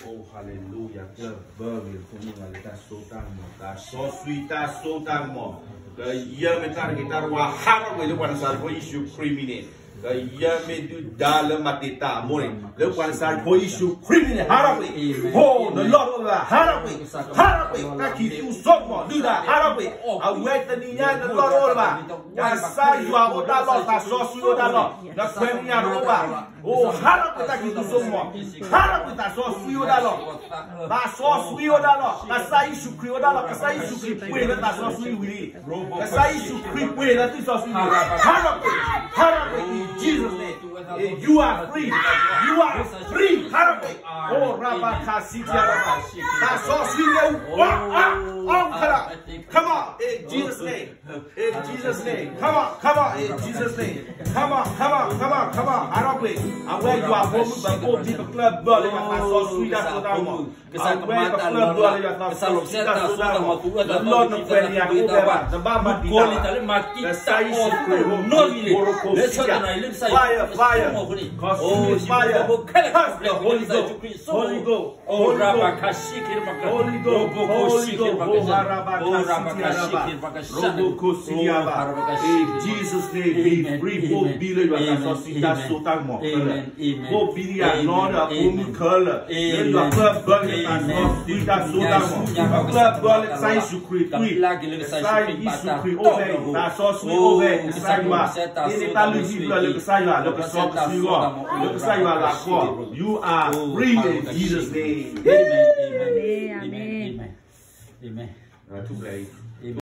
Oh, hallelujah. Burn for me, let us so down. So sweet, that's so down more. The young guitar was hard with the ones that we issue criminal. The young men do dollar matita morning. The ones that we issue criminal. Haraway. Oh, the Lord of the Haraway. Haraway. That you so more. Do that. Haraway. I wait the Nian, the Lord over. I saw you are what I lost. I saw you that lot. That's when you are over. Oh, Haraway. That you so more. Haraway. That's all you that lot. That's all you that lot. That's how you should create that lot. That's how you should create. That's all you will. That's how you should create. That's all you will. Haraway. Haraway. Jesus' name. You are free. You are free. Haraway. Oh, Rabakasi. That's all you will. Come on. In Jesus' name. In Jesus' name. Come on. Come on. In Jesus' name. Come on. Come on. Come on. Come on. Haraway. And where you are home, but go to the club, brother. That's all sweet. That's what I want. And where the club, brother, that's all sweet. That's what I want. The Lord of the the Baba, the size of fire, fire, oh, fire, curse the Holy Ghost, Holy Ghost, oh, Holy Ghost, in Jesus' name, be free, go be the that's so time more. Go be the Lord of whom color, then your club burning and not sweet, that's so time more. Club burning, size you create, size you create, obey, that's all sweet, obey, the side you are. In Italy, look aside, look aside, you are. You are free in Jesus' name. Amen. Amen. Amen. Amen.